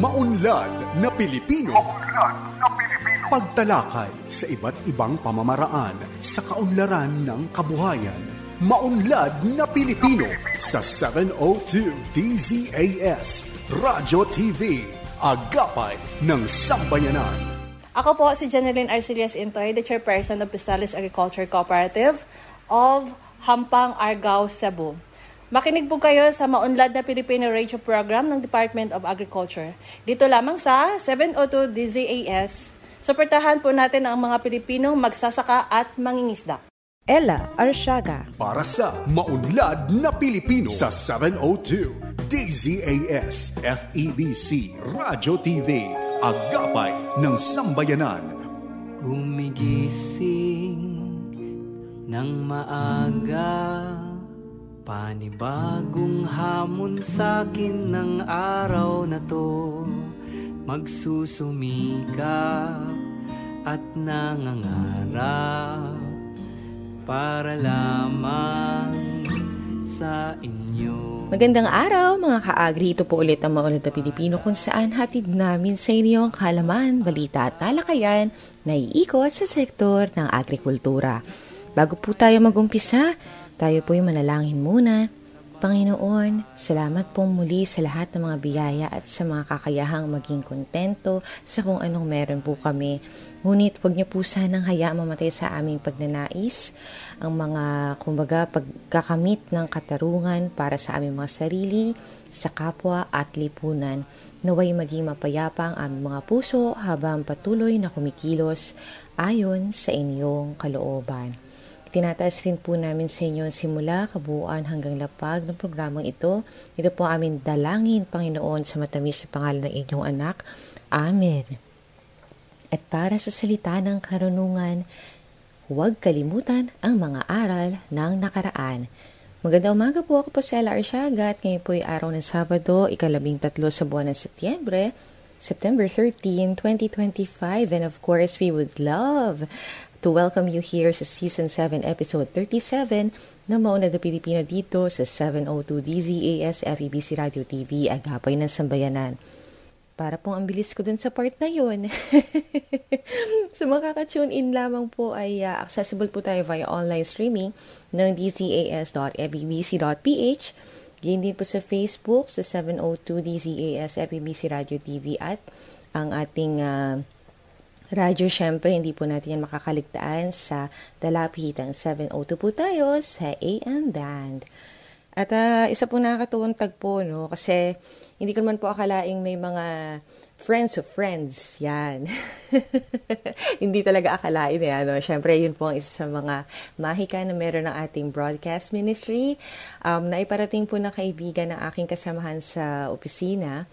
Maunlad na Pilipino. Pagtalakay sa iba't ibang pamamaraan sa kaunlaran ng kabuhayan. Maunlad na Pilipino sa 702 DZAS Radyo TV. Agapay ng Sambayanan. Ako po si Janeline Arcelias Intoy, the Chairperson of Pistales Agriculture Cooperative of Hampang, Argao, Cebu. Makinig po kayo sa Maunlad na Pilipino Radio Program ng Department of Agriculture. Dito lamang sa 702 DZAS. Suportahan po natin ang mga Pilipinong magsasaka at mangingisda. Ella Arsiaga. Para sa Maunlad na Pilipino sa 702 DZAS FEBC Radio TV. Agapay ng Sambayanan. Gumigising ng maaga, panibagong hamon sa'kin ng araw na to. Magsusumikap at nangangarap para lamang sa inyo. Magandang araw mga ka-agri, ito po ulit ang Maunlad na Pilipino kung saan hatid namin sa inyo ang kaalaman, balita at talakayan na iikot sa sektor ng agrikultura. Bago po tayo mag-umpisa, tayo po yung manalangin muna. Panginoon, salamat po muli sa lahat ng mga biyaya at sa mga kakayahang maging kontento sa kung anong meron po kami. Ngunit huwag niyo po sanang hayaang mamatay sa aming pagnanais ang mga, pagkakamit ng katarungan para sa aming mga sarili, sa kapwa at lipunan. Naway maging mapayapa ang aming mga puso habang patuloy na kumikilos ayon sa inyong kalooban. Tinataas rin po namin sa inyo simula, kabuuan hanggang lapag ng programang ito. Ito po aming dalangin, Panginoon, sa matamis sa pangalan ng inyong anak. Amen. At para sa salita ng karunungan, huwag kalimutan ang mga aral ng nakaraan. Magandang umaga po, ako po si Ella Arsiaga at ngayon po ay araw ng Sabado, 13 sa buwan ng Setyembre, September 13, 2025. And of course, we would love to welcome you here sa Season 7, Episode 37 ng Maunlad na Pilipino dito sa 702 DZAS FEBC Radio TV, Agapay ng Sambayanan. Para pong ang bilis ko dun sa part na yun. So makaka-tune in lamang po ay accessible po tayo via online streaming ng dzas.febc.ph. Ganyan din po sa Facebook sa 702 DZAS FEBC Radio TV at ang ating radyo, syempre, hindi po natin yan makakaligtaan sa Dalapitan 702 po tayo sa AM band. At isa po nakakatuwang tagpo, no? Kasi hindi ko naman po akalaing may mga friends of friends. Yan. Hindi talaga akalain yan, no? Syempre, yun po ang isa sa mga mahika na meron ng ating broadcast ministry. Naiparating po na kaibigan ng aking kasamahan sa opisina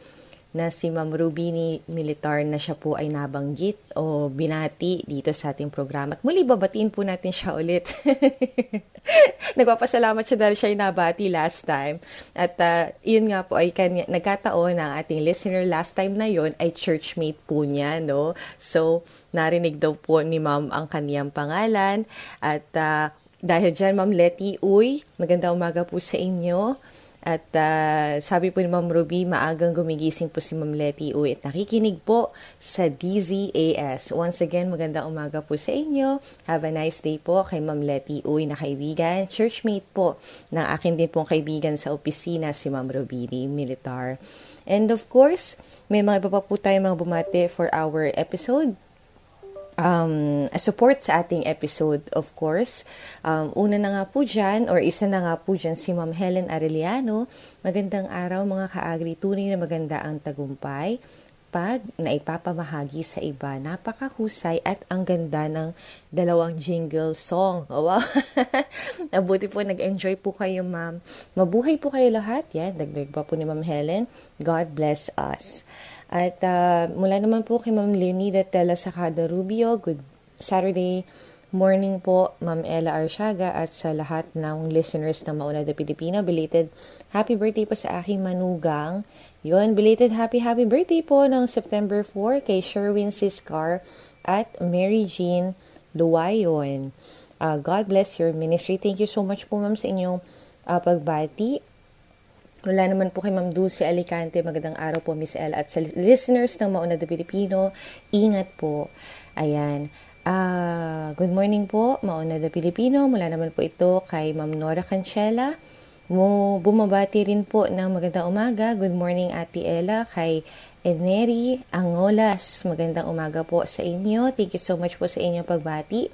na si Ma'am Rubini Militar na siya po ay nabanggit o binati dito sa ating programa. At muli babatiin po natin siya ulit. Nagpapasalamat siya dahil siya ay nabati last time. At yun nga po ay nagkataon ang ating listener last time na yun ay churchmate po niya, no? So, narinig daw po ni Ma'am ang kaniyang pangalan. At dahil dyan, Ma'am Letty Uy, magandang umaga po sa inyo. At sabi po ni Ma'am Ruby, maagang gumigising po si Ma'am Letty Uy at nakikinig po sa DZAS. Once again, magandang umaga po sa inyo. Have a nice day po kay Ma'am Letty Uy na kaibigan. Churchmate po ng akin din pong kaibigan sa opisina, si Ma'am Rubini Militar. And of course, may mga iba pa po tayo mga bumate for our episode. Support sa ating episode, of course. Una na nga po dyan, or isa na nga po dyan, si Ma'am Helen Arellano. Magandang araw mga ka-agri, tunay na maganda ang tagumpay pag naipapamahagi sa iba. Napakahusay at ang ganda ng dalawang jingle song. Oh, wow! Nabuti po, nag-enjoy po kayo, Ma'am. Mabuhay po kayo lahat. Yan, dagdag pa po ni Ma'am Helen. God bless us. At mula naman po kay Ma'am Leonida Tela Sacada Rubio, good Saturday morning po, Ma'am Ella Arsiaga, at sa lahat ng listeners ng Maunlad na Pilipino. Belated happy birthday po sa aking manugang. Yun, belated happy birthday po ng September 4 kay Sherwin Siscar at Mary Jean Luwayon. God bless your ministry. Thank you so much po, Ma'am, sa inyong pagbati. Wala naman po kay Ma'am Dulce Alicante. Magandang araw po, Miss El. At sa listeners ng Mauna na Pilipino, ingat po. Ayan. Good morning po, Mauna na Pilipino. Mula naman po ito kay Ma'am Nora Cancela. Bumabati rin po ng magandang umaga. Good morning, Ate Ella. Kay Eneri Angolas. Magandang umaga po sa inyo. Thank you so much po sa inyong pagbati.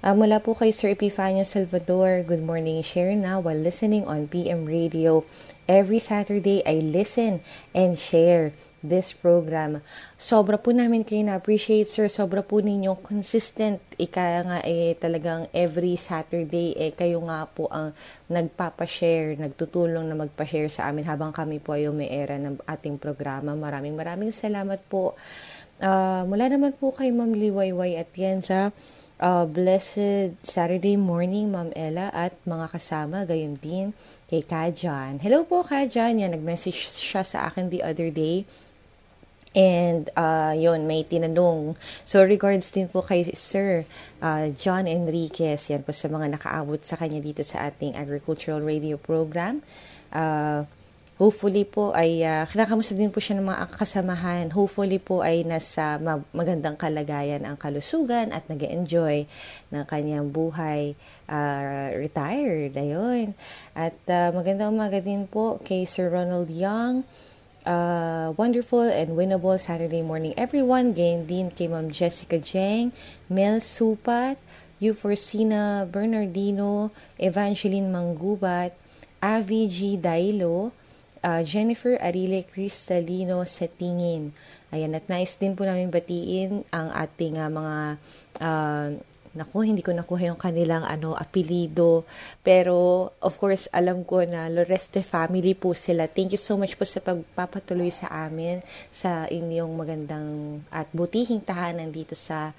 Mula po kay Sir Epifanio Salvador. Good morning. Share now while listening on PM Radio. Every Saturday, I listen and share this program. Sobra po namin kayo na-appreciate, sir. Sobra po ninyo consistent. Ika nga talagang every Saturday kayo nga po ang nagpapashare, nagtutulong na magpashare sa amin habang kami po ay umiera ng ating programa. Maraming salamat po. Mula naman po kay Ma'am Liwayway Atienza. Blessed Saturday morning, Ma'am Ella, at mga kasama, gayon din kay Kajan. Hello po, Kajan. Yan, nag-message siya sa akin the other day. And, yun, may tinanong. So, regards din po kay Sir John Enriquez. Yan po sa mga nakaabot sa kanya dito sa ating agricultural radio program. Hopefully po ay kinakamusta din po siya ng mga kasamahan. Hopefully po ay nasa magandang kalagayan ang kalusugan at nag-enjoy ng kanyang buhay. Retired, ayun. At magandang umaga din po kay Sir Ronald Young. Wonderful and winnable Saturday morning, everyone. Gain din kay Ma'am Jessica Jeng, Mel Supat, Euforcina Bernardino, Evangeline Manggubat, Avi G. Dailo, Jennifer Arile Cristalino sa tingin. Ayan, at nais din po namin batiin ang ating mga hindi ko nakuha yung kanilang apelido. Pero, of course, alam ko na Loreste family po sila. Thank you so much po sa pagpapatuloy sa amin, sa inyong magandang at butihing tahanan dito sa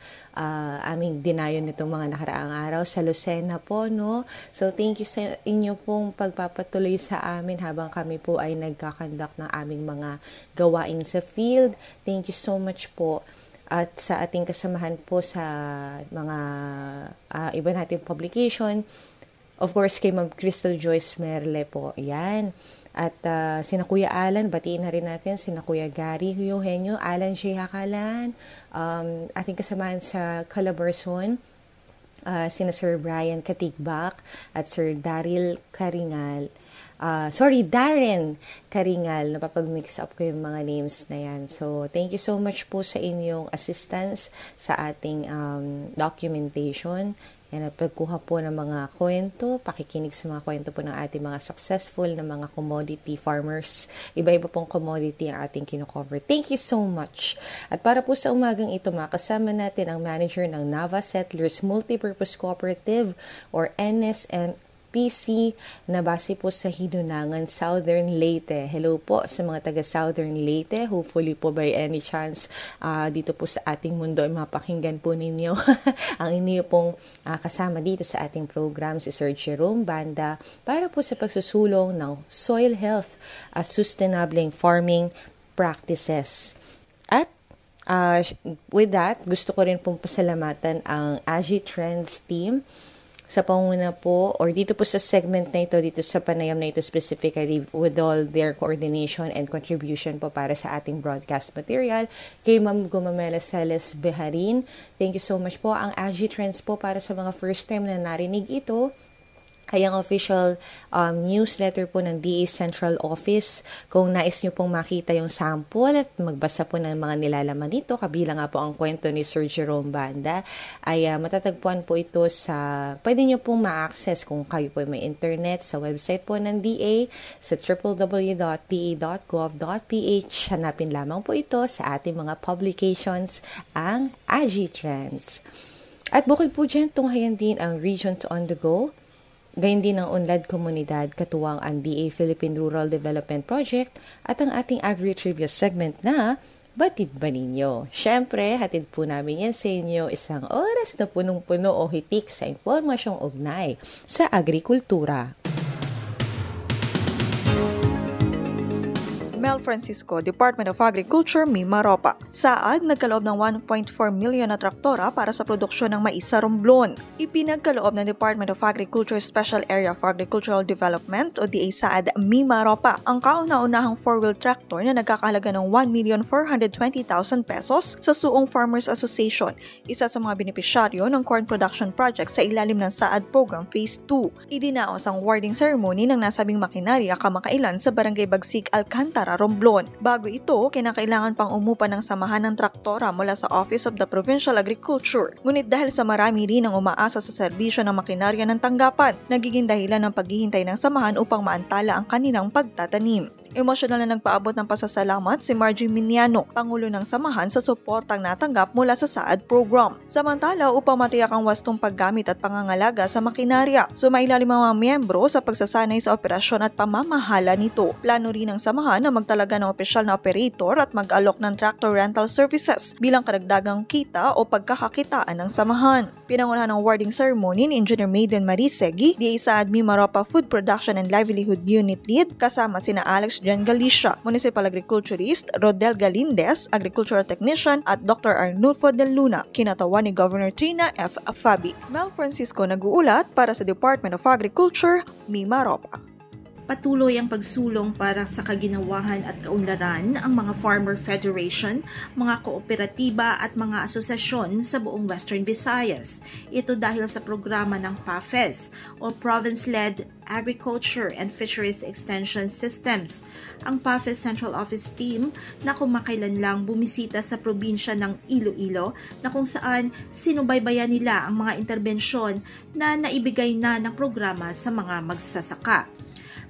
aming dinayon nitong mga nakaraang araw sa Lucena po, no? So, thank you sa inyo pong pagpapatuloy sa amin habang kami po ay nagkakandak ng aming mga gawain sa field. Thank you so much po. At sa ating kasamahan po sa mga iba nating publication, of course, kay Ma'am Crystal Joyce Merle po. Yan. At sina Kuya Alan, batiin na rin natin, sina Kuya Gary Eugenio, Alan J. Hakalan, ating kasamahan sa Calabarzon, sina Sir Brian Katigbak at Sir Daryl Karingal. Darren Karingal. Napapag-mix up ko yung mga names na yan. So, thank you so much po sa inyong assistance sa ating documentation. Yan, at pagkuha po ng mga kwento, pakikinig sa mga kwento po ng ating mga successful na mga commodity farmers. Iba-iba pong commodity ang ating kinocover. Thank you so much. At para po sa umagang ito, makasama natin ang manager ng Nava Settlers Multipurpose Cooperative or NSMPC na base po sa Hinunangan, Southern Leyte. Hello po sa mga taga Southern Leyte. Hopefully po by any chance dito po sa ating mundo ay mapakinggan po ninyo ang inyo pong kasama dito sa ating program, si Sir Jerome Banda, para po sa pagsusulong ng soil health at sustainable farming practices. At with that, gusto ko rin pong pasalamatan ang AgriTrends team sa panguna po, or dito po sa segment na ito, dito sa panayam na ito specifically, with all their coordination and contribution po para sa ating broadcast material. Kay Ma'am Gumamela Celes Beharin, thank you so much po. Ang AgriTrends po, para sa mga first time na narinig ito, ay ang official newsletter po ng DA Central Office. Kung nais nyo pong makita yung sample at magbasa po ng mga nilalaman dito, kabilang nga po ang kwento ni Sir Jerome Banda, ay matatagpuan po ito sa, pwede nyo pong ma-access kung kayo po may internet sa website po ng DA sa www.da.gov.ph. Hanapin lamang po ito sa ating mga publications, ang AgriTrends. At bukod po dyan, tunghayan din ang Regions on the Go. Gayun din ang Unlad Komunidad, katuwang ang DA Philippine Rural Development Project at ang ating Agri-Trivia segment na Batid Ba Ninyo? Siyempre, hatid po namin yan sa inyo isang oras na punong-puno o hitik sa impormasyong ugnay sa agrikultura. Mel Francisco, Department of Agriculture, Mimaropa. Saad, nagkaloob ng 1.4 million na traktora para sa produksyon ng mais sa Romblon. Ipinagkaloob ng Department of Agriculture Special Area for Agricultural Development o DA-SAAD, Mimaropa ang kauna-unahang 4-wheel tractor na nagkakahalaga ng 1,420,000 pesos sa Suong Farmers Association, isa sa mga benepisyaryo ng corn production project sa ilalim ng SAAD Program Phase 2. Idinaos ang awarding ceremony ng nasabing makinarya kamakailan sa Barangay Bagsig, Alcantara, Romblon. Bago ito, kinakailangan pang umupa ng samahan ng traktora mula sa Office of the Provincial Agriculture. Ngunit dahil sa marami rin ang umaasa sa serbisyo ng makinarya ng tanggapan, nagiging dahilan ng paghihintay ng samahan upang maantala ang kanilang pagtatanim. Emosyonal na nagpaabot ng pasasalamat si Margie Miniano, Pangulo ng Samahan, sa suportang natanggap mula sa SAAD program. Samantala, upang matiyak ang wastong paggamit at pangangalaga sa makinarya, sumailalim ang mga miyembro sa pagsasanay sa operasyon at pamamahala nito. Plano rin ng samahan na magtalaga ng opisyal na operator at mag-alok ng tractor rental services bilang karagdagang kita o pagkakakitaan ng samahan. Pinangunahan ng awarding ceremony ni Engineer Maiden Marie Segi, DA-SAAD Mimaropa Food Production and Livelihood Unit Lead, kasama sina Alex Jan Galicia, Municipal Agriculturist Rodel Galindez, Agricultural Technician at Dr. Arnulfo Del Luna, kinatawan ni Governor Trina F. Fabi. Mel Francisco nag-uulat para sa Department of Agriculture, Mimaropa. Patuloy ang pagsulong para sa kaginawahan at kaunlaran ang mga Farmer Federation, mga kooperatiba at mga asosasyon sa buong Western Visayas. Ito dahil sa programa ng PAFES o Province-Led Agriculture and Fisheries Extension Systems. Ang PAFES Central Office Team na kumakailan lang bumisita sa probinsya ng Iloilo na kung saan sinubaybayan nila ang mga interbensyon na naibigay na ng programa sa mga magsasaka.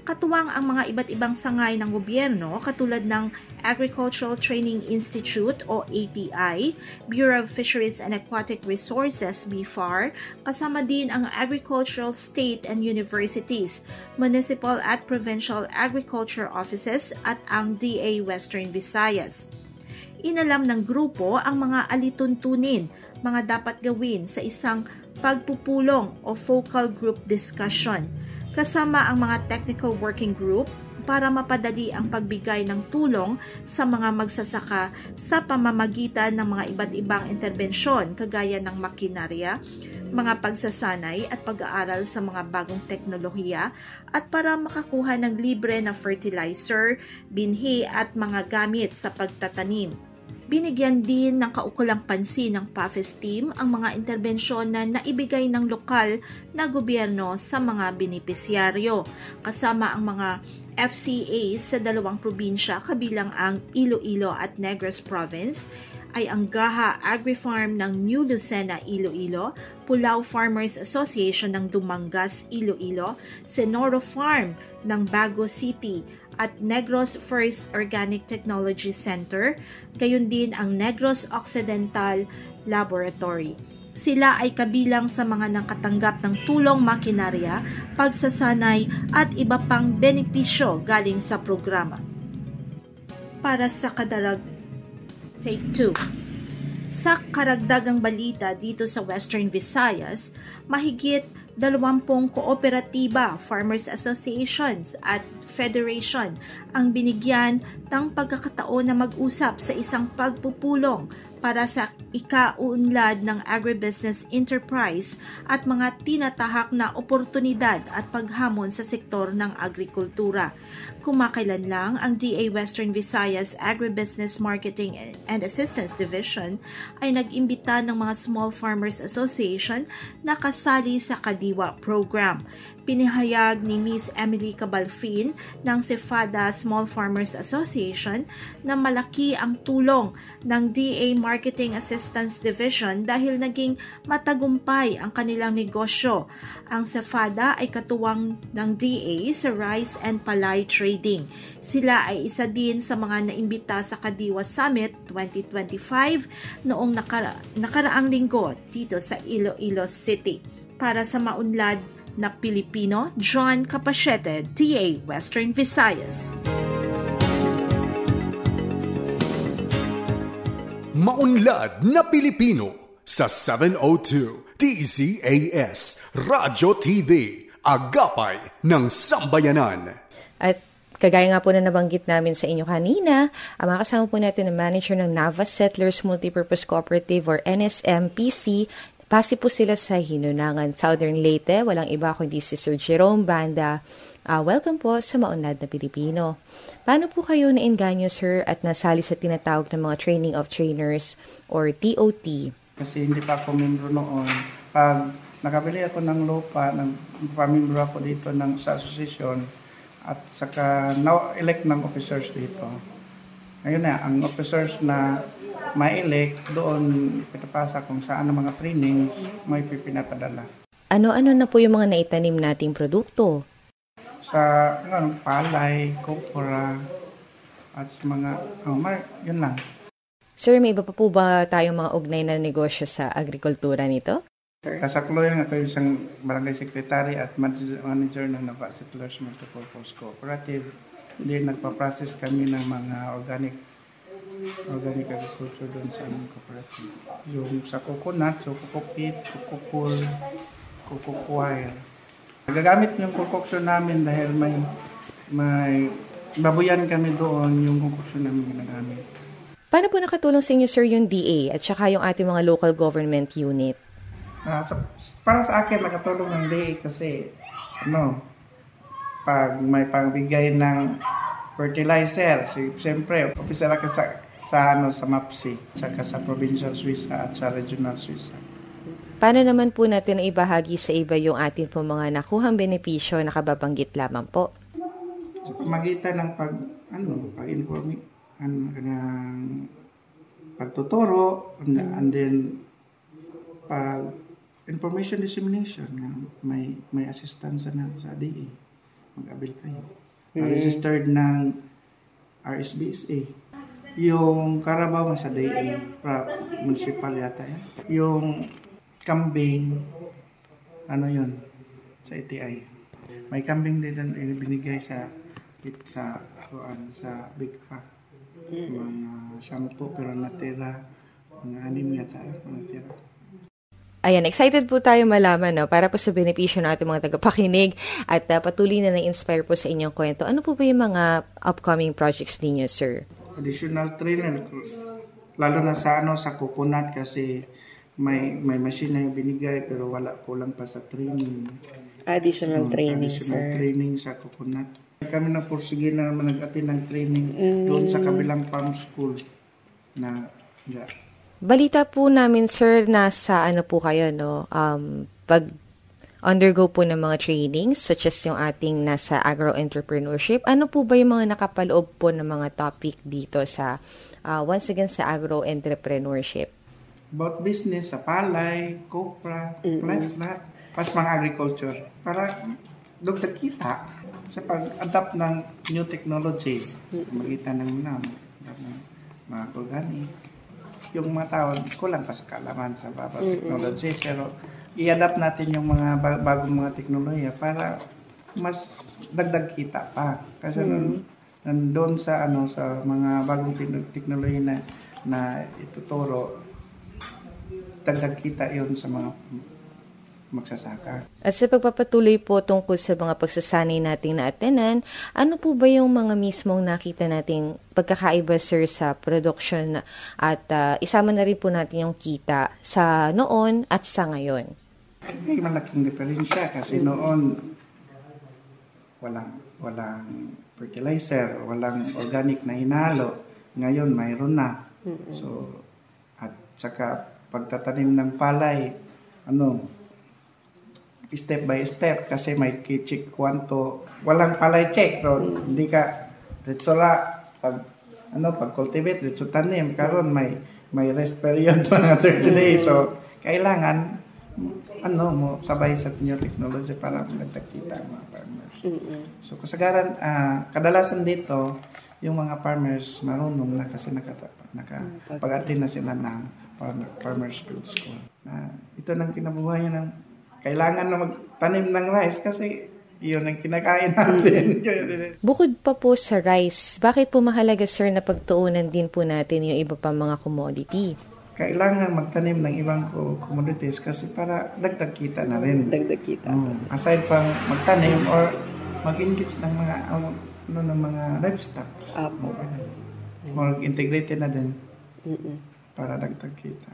Katuwang ang mga iba't ibang sangay ng gobyerno katulad ng Agricultural Training Institute o ATI, Bureau of Fisheries and Aquatic Resources BFAR, kasama din ang Agricultural State and Universities, Municipal at Provincial Agriculture Offices at ang DA Western Visayas. Inalam ng grupo ang mga alituntunin, mga dapat gawin sa isang pagpupulong o focal group discussion, kasama ang mga technical working group para mapadali ang pagbigay ng tulong sa mga magsasaka sa pamamagitan ng mga iba't ibang interbensyon kagaya ng makinarya, mga pagsasanay at pag-aaral sa mga bagong teknolohiya at para makakuha ng libre na fertilizer, binhi at mga gamit sa pagtatanim. Binigyan din ng kaukulang pansin ng PAFES team ang mga interbensyon na naibigay ng lokal na gobyerno sa mga benepisyaryo, kasama ang mga FCAs sa 2 probinsya kabilang ang Iloilo at Negros Province, ay ang Gaha Agri-Farm ng New Lucena, Iloilo, Pulao Farmers Association ng Dumangas, Iloilo, Senoro Farm ng Bago City, at Negros First Organic Technology Center, gayon din ang Negros Occidental Laboratory. Sila ay kabilang sa mga nakatanggap ng tulong makinarya, pagsasanay at iba pang benepisyo galing sa programa. Para sa Take 2. Sa karagdagang balita dito sa Western Visayas, mahigit 20 kooperatiba, farmers associations at federation ang binigyan ng pagkakataon na mag-usap sa isang pagpupulong para sa ikaunlad ng agribusiness enterprise at mga tinatahak na oportunidad at paghamon sa sektor ng agrikultura. Kumakailan lang ang DA Western Visayas Agribusiness Marketing and Assistance Division ay nag-imbita ng mga Small Farmers Association na kasali sa Kadiwa program. Pinahayag ni Ms. Emily Cabalfin ng Cefada Small Farmers Association na malaki ang tulong ng DA Marketing Assistance Division dahil naging matagumpay ang kanilang negosyo. Ang Cefada ay katuwang ng DA sa rice and palay trading. Sila ay isa din sa mga naimbita sa Kadiwa Summit 2025 noong nakaraang linggo dito sa Iloilo City. Para sa maunlad na Pilipino, John Capachete, DA Western Visayas. Maunlad na Pilipino sa 702 DZAS Radyo TV, Agapay ng Sambayanan. At Kagaya nga po na nabanggit namin sa inyo kanina, ang mga kasama po natin ang manager ng Navas Settlers Multipurpose Cooperative or NSMPC. Base po sila sa Hinunangan, Southern Leyte. Walang iba kundi si Sir Jerome Banda. Welcome po sa Maunlad na Pilipino. Paano po kayo nainganyo, sir, at nasali sa tinatawag ng mga Training of Trainers or TOT? Kasi hindi pa ako membro noon. Pag nakabili ako ng lupa, nagpamembro ako dito sa association at saka na-elect ng officers dito. Ngayon na, ang officers na ma-elect, doon ipinapasa kung saan ang mga trainings may pinapadala. Ano-ano na po yung mga naitanim nating produkto? Sa palay, kopra, at sa mga, yun lang. Sir, may iba pa po ba tayong mga ugnay na negosyo sa agrikultura nito? Kasakloyan ako isang barangay secretary at manager ng Navas Settlers Multipurpose Cooperative. Hindi nagpa-process kami ng mga organic agriculture doon sa aming cooperative. Yung sa coconut, so coconut, cococool, cococoir. Nagagamit yung concoction namin dahil may babuyan kami doon yung concoction namin ginagamit. Paano po nakatulong sa inyo, sir, yung DA at saka yung ating mga local government unit? Para sa akin, nakatulong ng DA kasi pag may pagbigay ng fertilizer, siyempre, officer ako sa MAPSI, saka sa provincial Suiza at sa regional Suiza. Paano naman po natin ibahagi sa iba yung atin po mga nakuhang benepisyo na kababanggit lamang po? Sa pamagitan ng pag-inform, pagtuturo, and then information dissemination, may assistance na sa DA. Mag-abil kayo. Registered ng RSBSA. Yung Carabao sa DA, municipal yata yan. Yung kambing, yun, sa ETI. May kambing din binigay sa Big Pack. Mga 10 pero natira, mga 6 yata, natira. Ayan, excited po tayo malaman para po sa benepisyo ng ating mga tagapakinig at patuloy na na-inspire po sa inyong kwento. Ano po ba yung mga upcoming projects ninyo, sir? Additional trainer, lalo na sa coconut kasi may machine na yung binigay pero kulang pa sa training. Additional training, additional training sa coconut. Kami na pursige na naman nag-attend ng training doon sa kabilang farm school na Balita po namin, sir, nasa po kayo, pag-undergo po ng mga trainings, such as yung ating nasa agro-entrepreneurship. Ano po ba yung mga nakapaloob po ng mga topic dito sa, once again, sa agro-entrepreneurship? About business, sa palay, copra, lahat, pas mga agriculture. Para dugtag kita sa pag-adapt ng new technology sa magitan ng mga organic. Yung mga tao, kulang pa sa kalaman sa technology, pero i-adapt natin yung mga bagong mga teknolohiya para mas dagdag kita pa. Kasi nandun sa mga bagong teknolohiya na ituturo, dagdag kita yun sa mga magsasaka. At sa pagpapatuloy po tungkol sa mga pagsasanay nating naatenan, ano po ba yung mga mismong nakita nating pagkakaiba, sir, sa production at isama na rin po natin yung kita sa noon at sa ngayon? May malaking diferensya kasi noon walang fertilizer, walang organic na hinalo. Ngayon mayroon na. So at saka pagtatanim ng palay, step by step kasi may check kwanto. Walang palay check, hindi ka diretso pag cultivate diretso tanim karon may rest period mga 30 days. So kailangan mo sabay sa new technology para magtakita ang mga farmers. So kasagaran kadalasan dito yung mga farmers marunong na kasi nakapag-attend na sila ng farmers field school. Ito nang kinabuhayan ng kailangan na magtanim ng rice kasi iyon ang kinakain natin. Bukod pa po sa rice, bakit po mahalaga, sir, na pagtuunan din po natin yung iba pang mga commodity? Kailangan magtanim ng ibang commodities kasi para dagdag kita na rin. Dagdag kita. Aside pang magtanim or mag-engage ng mga ng mga livestock. More integrated na din para dagdag kita.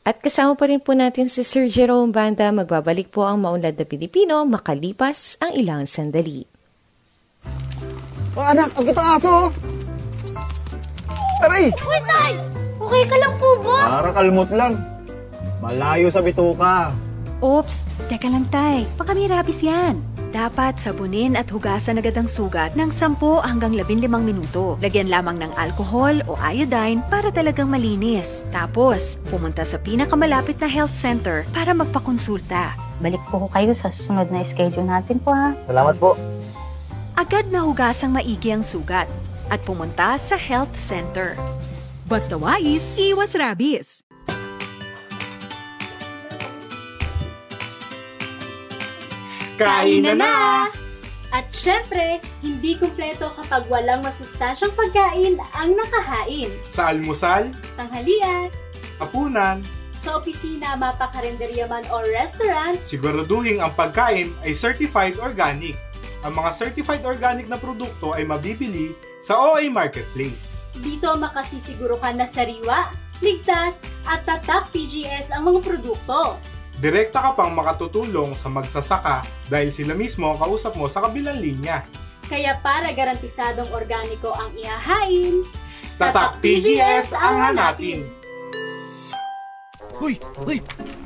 At kasama pa rin po natin si Sir Jerome Banda. Magbabalik po ang Maunlad na Pilipino makalipas ang ilang sandali. Oh, anak, ang kitang aso! Aray! Uy, Tay! Okay ka lang po ba? Para kalmot lang. Malayo sa bituka. Oops, teka lang, Tay. Baka may rabies yan. Dapat sabunin at hugasan agad ang sugat ng 10 hanggang 15 minuto. Lagyan lamang ng alcohol o iodine para talagang malinis. Tapos, pumunta sa pinakamalapit na health center para magpakonsulta. Balik po kayo sa susunod na schedule natin po, ha? Salamat po. Agad na hugasang maigi ang sugat at pumunta sa health center. Basta wais, iwas rabies. Kain na! At syempre, hindi kumpleto kapag walang masustansyang pagkain ang nakahain. Sa almusal, Tanghalian, hapunan, sa opisina, mapakarenderya man o restaurant, siguraduhin ang pagkain ay certified organic. Ang mga certified organic na produkto ay mabibili sa OA Marketplace. dito makasisiguro ka na sariwa, ligtas at tatak PGS ang mga produkto. Direkta ka pang makatutulong sa magsasaka dahil sila mismo ang kausap mo sa kabilang linya. Kaya para garantisadong organiko ang ihahain, Tatak PGS ang hanapin. Uy!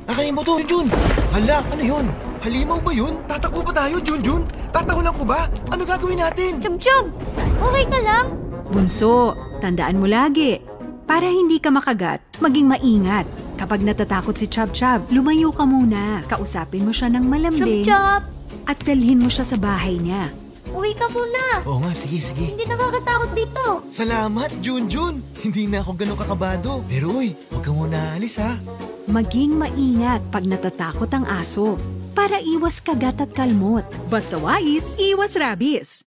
Nakanin mo to, Junjun! Hala, ano yun? Halimaw ba yun? Tatakbo ba tayo, Junjun? Tatahulan ko ba? Ano gagawin natin? Chub-chub! Okay ka lang? Bunso, tandaan mo lagi. Para hindi ka makagat, maging maingat. Kapag natatakot si Chub-Chub, lumayo ka muna. Kausapin mo siya ng malambing. Chub-chub! At dalhin mo siya sa bahay niya. Uwi ka muna! Oo nga, sige. Hindi nakakatakot dito. Salamat, Junjun! Hindi na ako ganun kakabado. Pero uy, huwag ka muna alis ha. Maging maingat pag natatakot ang aso. Para iwas kagat at kalmot. Basta wais, iwas rabies.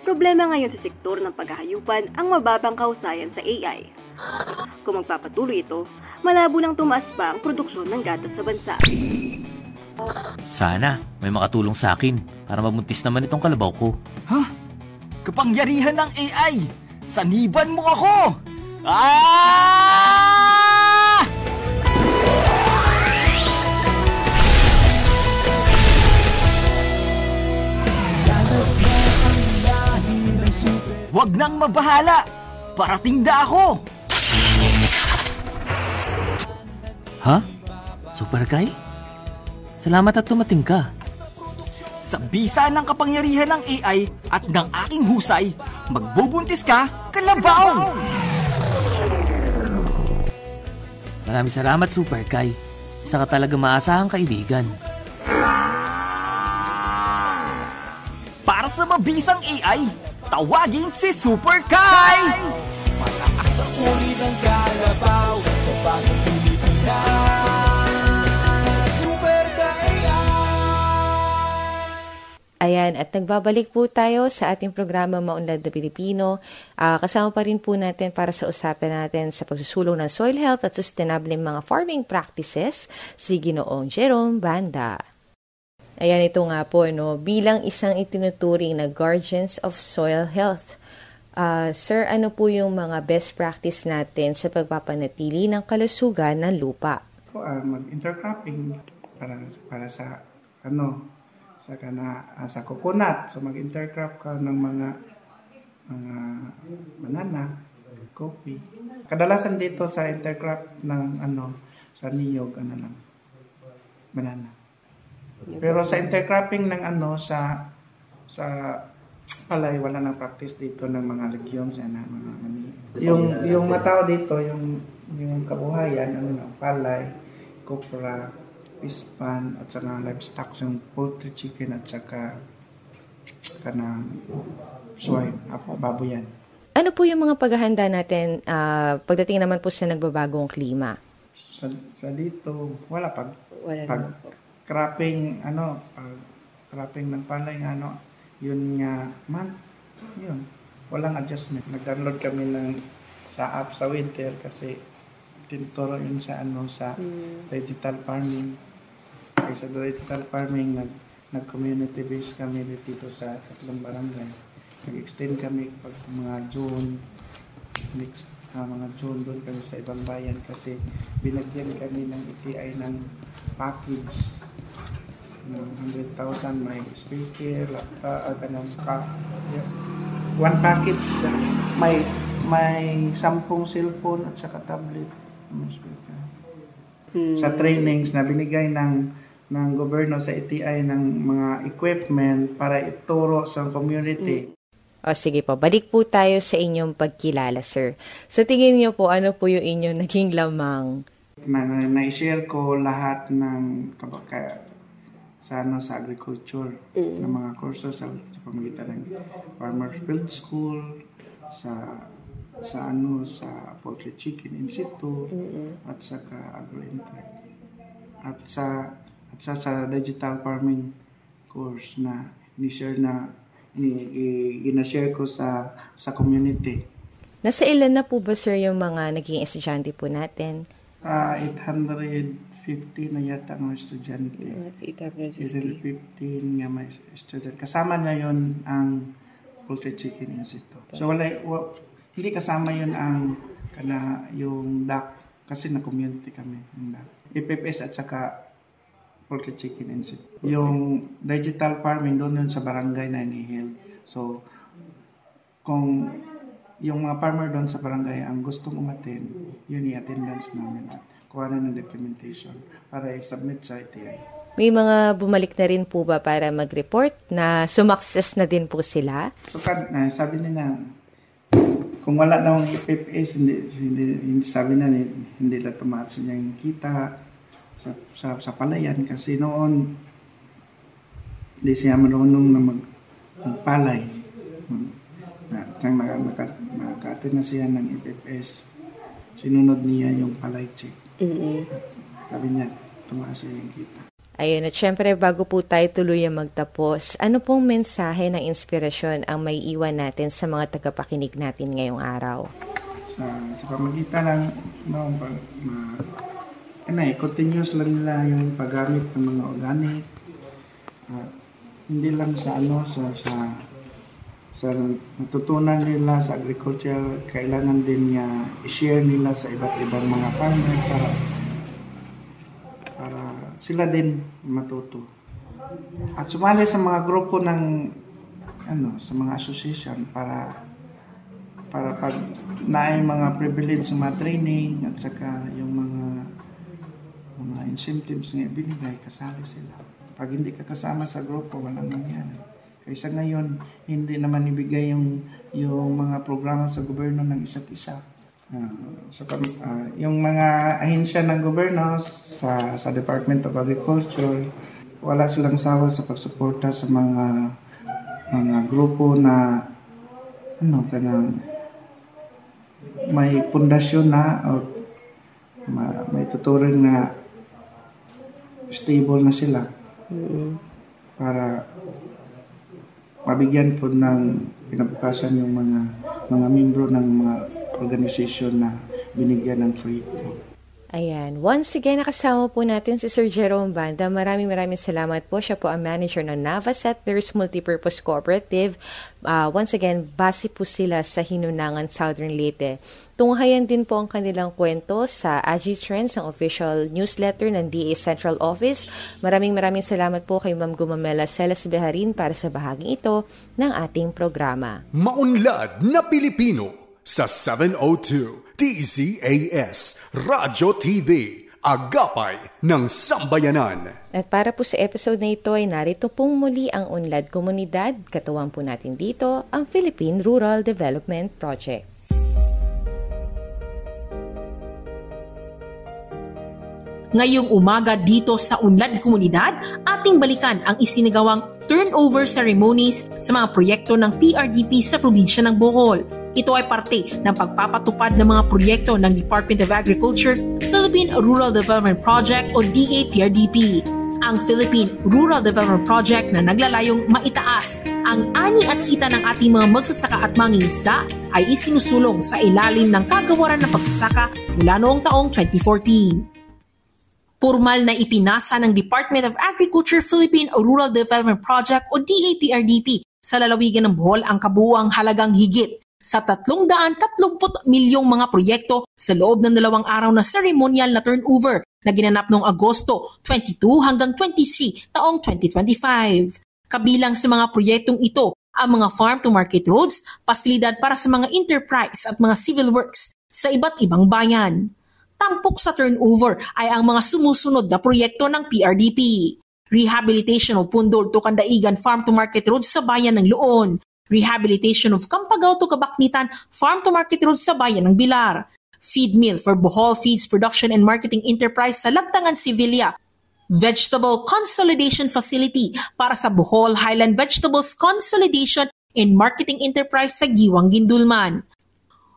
Problema ngayon sa sektor ng paghahayupan ang mababang kausayan sa AI. Kung magpapatuloy ito, malabo nang tumaas pa ang produksyon ng gatas sa bansa. Sana may makatulong sa akin para mabuntis naman itong kalabaw ko. Ha? Kapangyarihan ng AI! Saniban mo ako! Ah! Wag nang mabahala! Parating na ako! Ha? Super Kai? Salamat at tumating ka. Sa bisa ng kapangyarihan ng AI at ng aking husay, magbubuntis ka, kalabaw! Maraming salamat, Super Kai. Isa ka talaga maasahang kaibigan. Para sa mabisang AI, tawagin si Super Kai! Mataas na uri ng kalabaw sa bagong Pilipinas. Ayan, at nagbabalik po tayo sa ating programa Maunlad na Pilipino. Kasama pa rin po natin para sa usapan natin sa pagsusulong ng soil health at sustainable mga farming practices si Ginoong Jerome Banda. Ayan, ito nga po, no, bilang isang itinuturing na guardians of soil health. Sir, ano po yung mga best practice natin sa pagpapanatili ng kalusugan ng lupa? Mag-intercropping para sa sa coconut. So mag-intercrop ka ng mga banana, coffee. Kadalasan dito sa intercrop ng sa niyog banana. Pero sa intercropping ng sa palay wala nang practice dito ng mga legumes mga mani. Yung matao dito yung kabuhayan palay, copra, pispan at saka livestock yung poultry, chicken at saka swine, baboyan. Ano po yung mga paghahanda natin pagdating naman po sa nagbabagong klima? Sa dito wala cropping cropping ng palay yun walang adjustment. Nag-download kami sa app sa winter kasi tinuturo yun sa digital farming. Sa digital farming nag-community-based kami dito sa tatlong barangay. Nag-extend kami pag mga June, mga June doon kami sa ibang bayan kasi binagyan kami ng ETI ng package ng 100,000, may speaker, laptop, one package, may 10 cellphone at saka tablet, sa trainings na binigay ng gobyerno sa ETI ng mga equipment para ituro sa community. O sige po, balik po tayo sa inyong pagkilala, sir. Sa tingin niyo po, ano po yung inyong naging lamang? Na-share ko lahat ng sa agriculture, ng mga kursos sa pamagitan ng Farmers Field School, sa Poultry Chicken Institute, at saka Agro-Intech. At sa digital farming course na ginashare ko sa community. Nasa ilan na po ba, sir, yung mga naging estudyante po natin? 850 na yata ang estudyante. 815 nga may estudyante. Kasama na yun ang Poultry Chicken Institute. So hindi kasama yun yung DAC kasi na community kami. FFS at saka Poultry Chicken Institute. Yung digital farming doon yun sa barangay na inihil. So, kung yung mga farmer doon sa barangay ang gustong umattend, yun i-attendance namin at kuha na ng documentation para i-submit sa ITI. May mga bumalik na rin po ba para mag-report na sumakses na din po sila? So, sabi nila, kung wala namang FFS, hindi sabi na hindi na tumaas yung kita sa palayan kasi noon hindi siya marunong na magpalay. Nakaatin na siya ng FFS. Sinunod niya yung palay check. Sabi niya, tumaas yung kita. Ayun, at syempre bago po tayo tuluyang magtapos, ano pong mensahe ng inspirasyon ang may iwan natin sa mga tagapakinig natin ngayong araw? Sa pamagitan ng continuous lang nila yung paggamit ng mga organic. Hindi lang sa natutunan nila sa agriculture, kailangan din niya i-share nila sa iba't ibang mga farmer para sila din matuto. At sumali sa mga grupo sa mga association para pag naay mga privilege sa mga training at saka yung mga incentives nga binigay, kasali sila. Pag hindi ka kasama sa grupo, walang nangyari. Kaysa ngayon, hindi naman ibigay yung mga programa sa gobyerno ng isa't isa. Yung mga ahensya ng gobyerno sa Department of Agriculture, wala silang sawa sa pagsuporta sa mga grupo na may pundasyon na o may tuturing na stable na sila para mabigyan po ng pinabukasan yung mga membro ng mga organisasyon na binigyan ng proyekto. Ayan. Once again, nakasama po natin si Sir Jerome Banda. Maraming salamat po. Siya po ang manager ng Nava Settlers Multipurpose Cooperative. Once again, base po sila sa Hinunangan, Southern Leyte. Tunghayan din po ang kanilang kwento sa AG Trends, ang official newsletter ng DA Central Office. Maraming salamat po kay Ma'am Gumamela Celas Beharin para sa bahaging ito ng ating programa. Maunlad na Pilipino sa 702 DZAS Radyo TV, agapay ng sambayanan. At para po sa episode na ito ay narito pong muli ang Unlad Komunidad. Katuwang po natin dito ang Philippine Rural Development Project. Ngayong umaga dito sa Unlad Komunidad, ating balikan ang isinagawang turnover ceremonies sa mga proyekto ng PRDP sa probinsya ng Bohol. Ito ay parte ng pagpapatupad ng mga proyekto ng Department of Agriculture, Philippine Rural Development Project o DAPRDP. Ang Philippine Rural Development Project na naglalayong maitaas ang ani at kita ng ating mga magsasaka at mangingisda ay isinusulong sa ilalim ng Kagawaran ng Pagsasaka mula noong taong 2014. Formal na ipinasa ng Department of Agriculture Philippine Rural Development Project o DAPRDP sa lalawigan ng Bohol ang kabuuang halagang higit sa 330 milyong mga proyekto sa loob ng 2 araw na ceremonial na turnover na ginanap noong Agosto 22 hanggang 23 taong 2025. Kabilang sa mga proyektong ito ang mga farm-to-market roads, pasilidad para sa mga enterprise at mga civil works sa iba't ibang bayan. Tampok sa turnover ay ang mga sumusunod na proyekto ng PRDP. Rehabilitation of Pundol to Candaigan Farm-to-Market Road sa bayan ng Loon. Rehabilitation of Campagaw to Kabaknitan Farm-to-Market Road sa bayan ng Bilar. Feed mill for Bohol Feeds Production and Marketing Enterprise sa Lagtangan, Sevilla. Vegetable Consolidation Facility para sa Bohol Highland Vegetables Consolidation and Marketing Enterprise sa Giwang, Gindulman.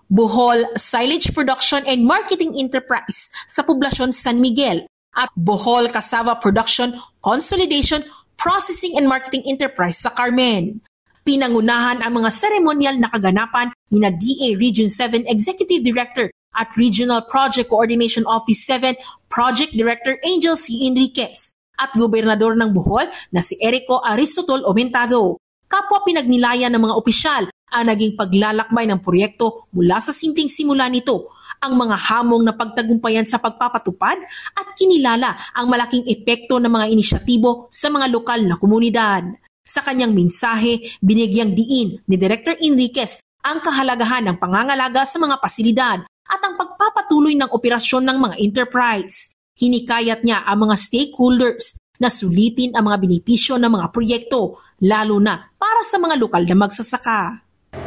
Bohol Silage Production and Marketing Enterprise sa Poblasyon San Miguel at Bohol Cassava Production, Consolidation, Processing and Marketing Enterprise sa Carmen. Pinangunahan ang mga seremonyal na kaganapan ni na DA Region 7 Executive Director at Regional Project Coordination Office 7 Project Director Angel C. Enriquez at Gobernador ng Bohol na si Erico Aristotol Omentado. Kapwa pinagnilayan ng mga opisyal ang naging paglalakbay ng proyekto mula sa simpleng simula nito, ang mga hamong na pagtagumpayan sa pagpapatupad at kinilala ang malaking epekto ng mga inisyatibo sa mga lokal na komunidad. Sa kanyang mensahe, binigyang diin ni Director Enriquez ang kahalagahan ng pangangalaga sa mga pasilidad at ang pagpapatuloy ng operasyon ng mga enterprise. Hinikayat niya ang mga stakeholders na sulitin ang mga benepisyo ng mga proyekto, lalo na para sa mga lokal na magsasaka.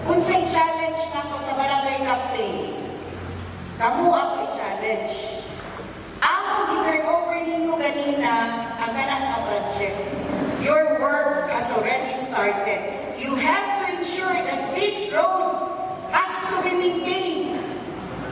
Unsay challenge nako sa barangay captains, kamu ako i-challenge. Ako gi-turn over ninyo ganina ang kanang project. Your work has already started. You have to ensure that this road has to be maintained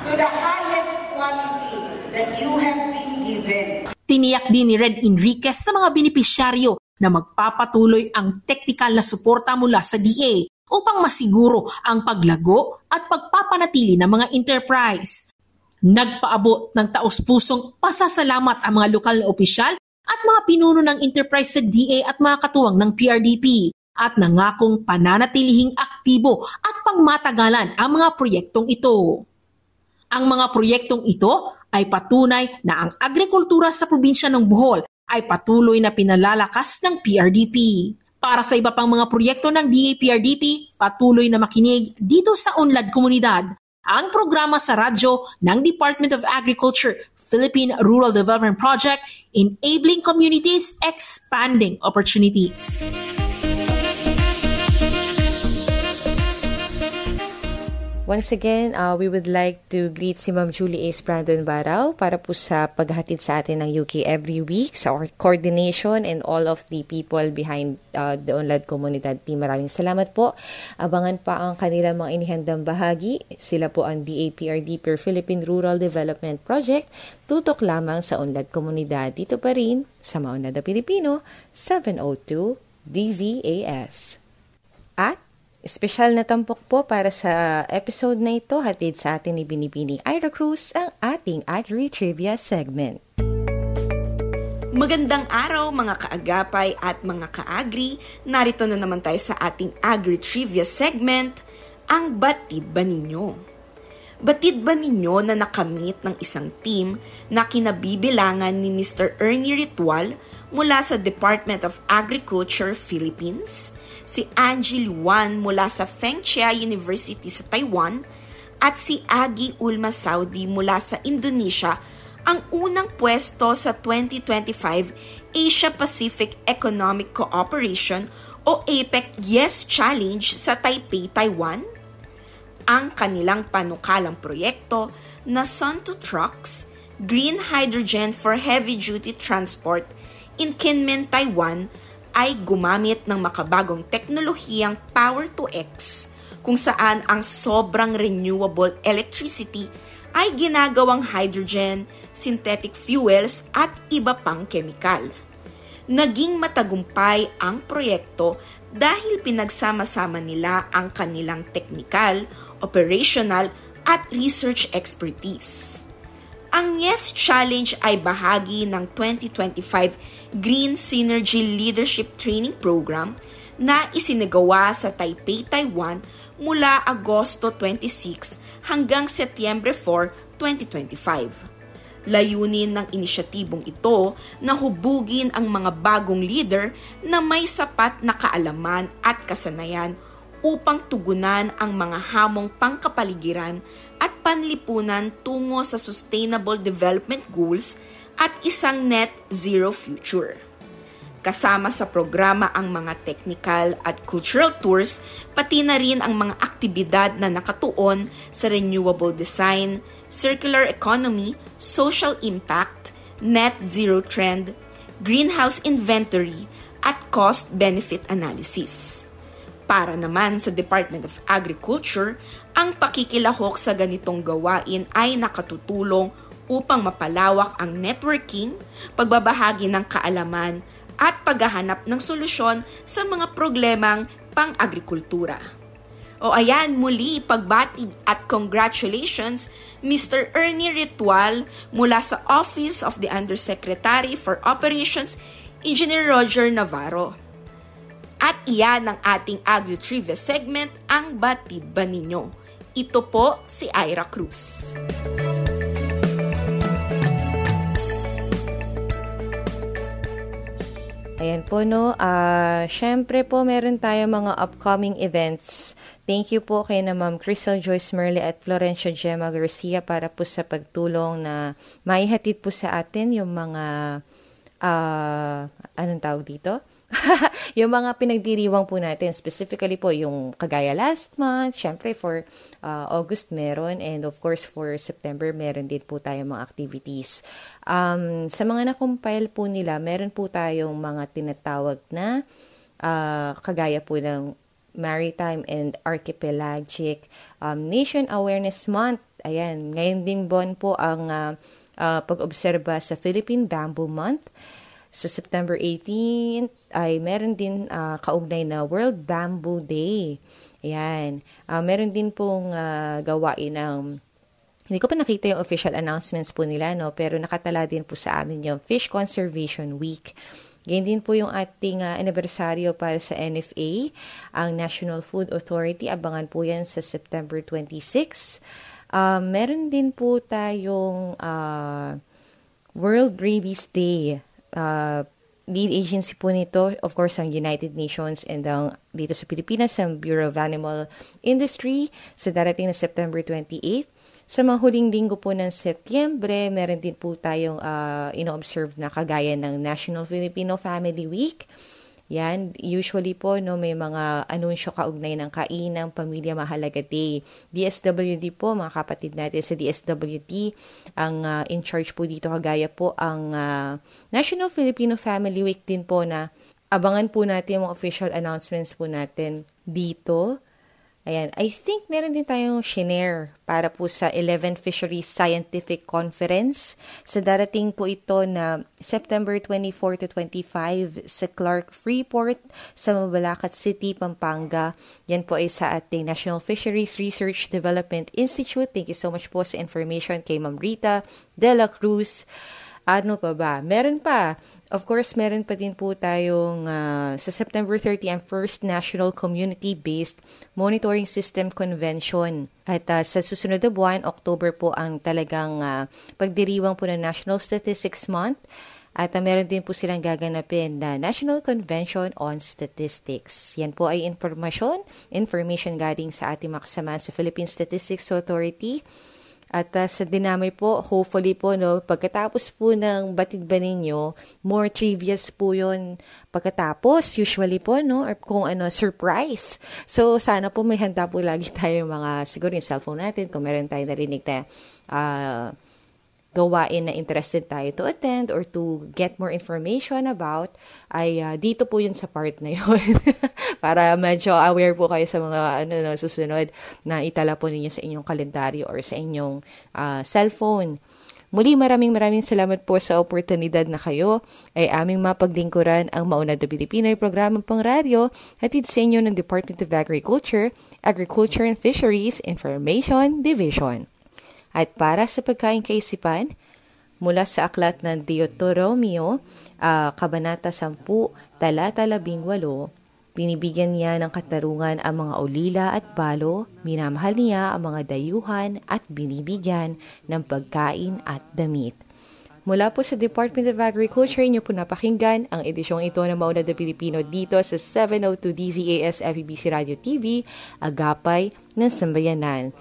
to the highest quality that you have been given. Tiniyak din ni Red Enriquez sa mga benepisyaryo na magpapatuloy ang teknikal na suporta mula sa DA upang masiguro ang paglago at pagpapanatili ng mga enterprise. Nagpaabot ng taos-pusong pasasalamat ang mga lokal na opisyal at mga pinuno ng enterprise sa DA at mga katuwang ng PRDP at nangakong pananatilihing aktibo at pangmatagalan ang mga proyektong ito. Ang mga proyektong ito ay patunay na ang agrikultura sa probinsya ng Bohol ay patuloy na pinalalakas ng PRDP. Para sa iba pang mga proyekto ng DA-PRDP, patuloy na makinig dito sa Unlad Komunidad, ang programa sa radyo ng Department of Agriculture, Philippine Rural Development Project, Enabling Communities, Expanding Opportunities. Once again, we would like to greet si Ma'am Julie Ace Brandon Barao para po sa paghatid sa atin ng UK every week, sa coordination and all of the people behind the Unlad Komunidad team. Maraming salamat po. Abangan pa ang kanilang mga inihandang bahagi. Sila po ang DAPRDP Philippine Rural Development Project. Tutok lamang sa Unlad Komunidad. Dito pa rin sa Maunlad na Pilipino, 702 DZAS. At espesyal na tampok po para sa episode na ito, hatid sa atin ni Binibining Ira Cruz ang ating Agri-Trivia segment. Magandang araw mga kaagapay at mga kaagri. Narito na naman tayo sa ating Agri-Trivia segment, ang Batid Ba Ninyo? Batid ba ninyo na nakamit ng isang team na kinabibilangan ni Mr. Ernie Ritual mula sa Department of Agriculture, Philippines? Si Angie Luan mula sa Fengchia University sa Taiwan at si Agi Ulma Saudi mula sa Indonesia ang unang pwesto sa 2025 Asia-Pacific Economic Cooperation o APEC Yes Challenge sa Taipei, Taiwan. Ang kanilang panukalang proyekto na Sun2 Trucks, Green Hydrogen for Heavy-Duty Transport in Kinmen, Taiwan ay gumamit ng makabagong teknolohiyang Power-to-X kung saan ang sobrang renewable electricity ay ginagawang hydrogen, synthetic fuels at iba pang kemikal. Naging matagumpay ang proyekto dahil pinagsama-sama nila ang kanilang technical, operational at research expertise. Ang Yes Challenge ay bahagi ng 2025 Green Synergy Leadership Training Program na isinagawa sa Taipei, Taiwan mula Agosto 26 hanggang Setyembre 4, 2025. Layunin ng inisyatibong ito na hubugin ang mga bagong leader na may sapat na kaalaman at kasanayan upang tugunan ang mga hamong pangkapaligiran at panlipunan tungo sa Sustainable Development Goals at isang net zero future. Kasama sa programa ang mga technical at cultural tours, pati na rin ang mga aktibidad na nakatuon sa renewable design, circular economy, social impact, net zero trend, greenhouse inventory, at cost-benefit analysis. Para naman sa Department of Agriculture, ang pakikilahok sa ganitong gawain ay nakatutulong upang mapalawak ang networking, pagbabahagi ng kaalaman, at paghahanap ng solusyon sa mga problemang pang-agrikultura. O ayan, muli pagbati at congratulations Mr. Ernie Ritual mula sa Office of the Undersecretary for Operations, Engineer Roger Navarro. At iyan ang ating Agri-Trivia segment, ang Batid Ba Ninyo? Ito po si Ira Cruz. Ayan po, no. Syempre po, meron tayo mga upcoming events. Thank you po kay na Ma'am Crystal Joyce Merle at Florencia Gemma Garcia para po sa pagtulong na maihatid po sa atin yung mga, anong tawag dito? Yung mga pinagdiriwang po natin, specifically po yung kagaya last month, syempre for August meron, and of course for September meron din po tayo mga activities. Sa mga na-compile po nila, meron po tayong mga tinatawag na kagaya po ng Maritime and Archipelagic Nation Awareness Month. Ayan, ngayon din buwan po ang pag-obserba sa Philippine Bamboo Month. Sa September 18 ay meron din kaugnay na World Bamboo Day. Ayan. Meron din pong gawain ng, hindi ko pa nakita yung official announcements po nila, no? Pero nakatala din po sa amin yung Fish Conservation Week. Ganyan din po yung ating anibersaryo para sa NFA, ang National Food Authority. Abangan po yan sa September 26. Meron din po tayong World Rabies Day. Lead agency po nito, of course, ang United Nations, and ang dito sa Pilipinas, ang Bureau of Animal Industry sa darating na September 28. Sa mga huling linggo po ng Setyembre, meron din po tayong ino-observe na kagaya ng National Filipino Family Week. Yan, usually po, no, may mga anunsyo kaugnay ng Kainang Pamilya Mahalaga Day. DSWD po, mga kapatid natin sa DSWD, ang in charge po dito, kagaya po ang National Filipino Family Week din po, na abangan po natin yung mga official announcements po natin dito. Ayan, I think meron din tayong shinare para po sa 11th Fisheries Scientific Conference. Sa darating po ito na September 24 to 25 sa Clark Freeport sa Mabalacat City, Pampanga. Yan po ay sa ating National Fisheries Research Development Institute. Thank you so much po sa information kay Ma'am Rita de la Cruz. Ano pa ba? Meron pa. Of course, meron pa din po tayong sa September 30 ang First National Community-Based Monitoring System Convention. At sa susunod na buwan, October po ang talagang pagdiriwang po ng National Statistics Month. At meron din po silang gaganapin na National Convention on Statistics. Yan po ay information galing sa ating mga kasama sa Philippine Statistics Authority. At sa dinamay po, hopefully po, no, pagkatapos po ng Batid Ba Ninyo, more trivias po yun pagkatapos, usually po, no, or kung surprise. So, sana po may handa po lagi tayo mga, siguro yung cellphone natin, kung meron tayo narinig na gawain na interested tayo to attend or to get more information about, ay dito po yun sa part na yun. Para medyo aware po kayo sa mga susunod na itala po ninyo sa inyong kalendaryo or sa inyong cellphone. Muli, maraming salamat po sa oportunidad na kayo ay aming mapaglingkuran ang Maunlad na Pilipino ay programang pangradyo hatid sa inyo ng Department of Agriculture, Agriculture and Fisheries Information Division. At para sa pagkain kaisipan, mula sa aklat ng Deuteronomio, Kabanata 10, Talata 18, binibigyan niya ng katarungan ang mga ulila at balo, minamahal niya ang mga dayuhan at binibigyan ng pagkain at damit. Mula po sa Department of Agriculture, inyo po napakinggan ang edisyong ito ng Maunlad na Pilipino dito sa 702 DZAS FEBC Radio TV, Agapay ng Sambayanan.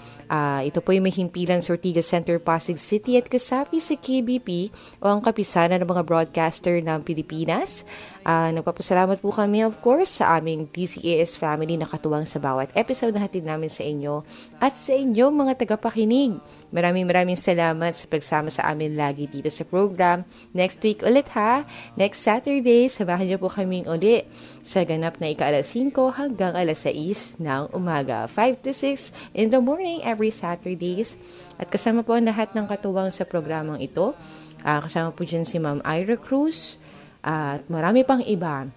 Ito po yung may himpilan sa Ortigas Center, Pasig City at kasapi sa KBP o ang kapisanan ng mga broadcaster ng Pilipinas. Nagpapasalamat po kami of course sa aming DZAS family na katuwang sa bawat episode na hatid namin sa inyo at sa inyong mga tagapakinig. Maraming salamat sa pagsama sa amin lagi dito sa program. Next week ulit ha. Next Saturday, samahan niyo po kaming ulit sa ganap na ika-5 hanggang 6 ng umaga. 5 to 6 in the morning every Saturdays. At kasama po ang lahat ng katuwang sa programang ito. Kasama po dyan si Ma'am Ira Cruz at marami pang iba.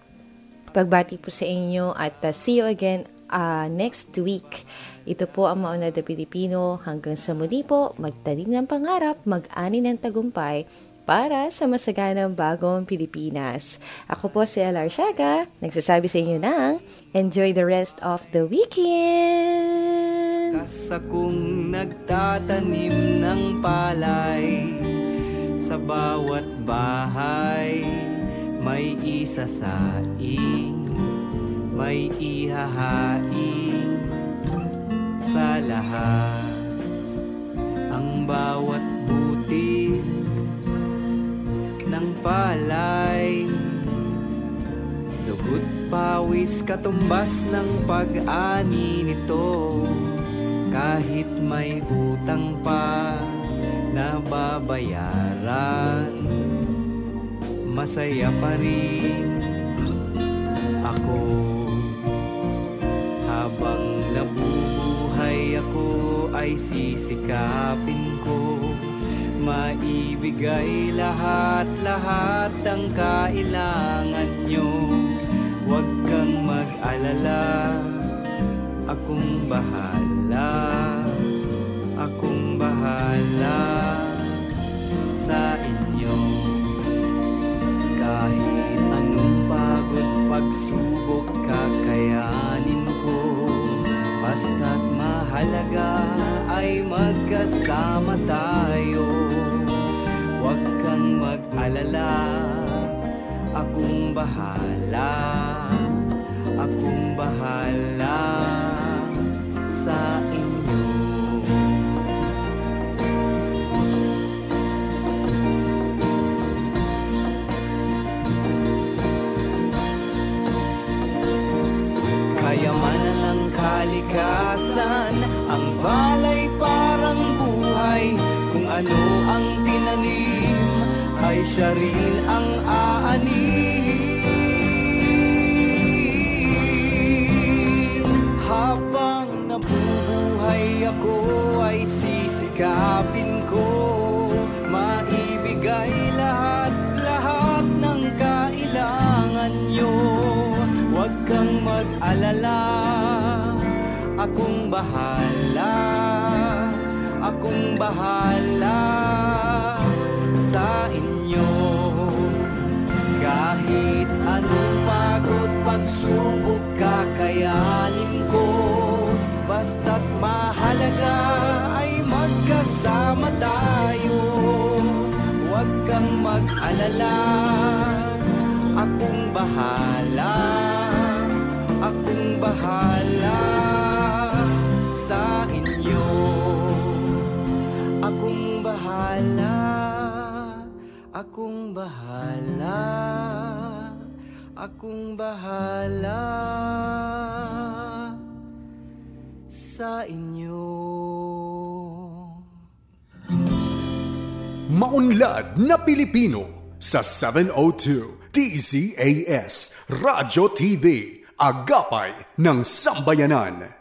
Pagbati po sa inyo at see you again next week. Ito po ang Maunlad na Pilipino. Hanggang sa muli po, magtanim ng pangarap, mag-ani ng tagumpay para sa masaganang bagong Pilipinas. Ako po si LR Siaga, nagsasabi sa inyo ng enjoy the rest of the weekend! Kasakong nagtatanim ng palay, sa bawat bahay may isasaing, may ihahain sa lahat. Ang bawat butil ng palay, dugo't pawis katumbas ng pag-ani nito. Kahit may utang pa na babayaran, masaya pa rin ako. Habang nabubuhay ako ay sisikapin ko maibigay lahat ang kailangan nyo. Huwag kang mag-alala, akong bahala, akong bahala sa inyo. Kahit anong pagod, pagsubok, kakayanin ko. Basta't mahalaga ay magkasama tayo. Huwag kang mag-alala, akong bahala, akong bahala sa inyo. Kayamanan ng kalikasan, ang palay parang buhay. Kung ano ang tinanim, ay siya rin ang aanin. Habang nabubuhay ako, ay sisikapin ko maibigay lahat ng kailangan nyo. Huwag kang mag-alala, akong bahala, akong bahala sa inyo. Kahit anong pagod, pagsubok, kakayanin ko. Basta't mahalaga ay magkasama tayo. Huwag kang mag-alala, akong bahala, akong bahala sa inyo. Akong bahala, akong bahala, akong bahala sa inyo. Maunlad na Pilipino sa 702 DZAS Radyo TV, Agapay ng Sambayanan.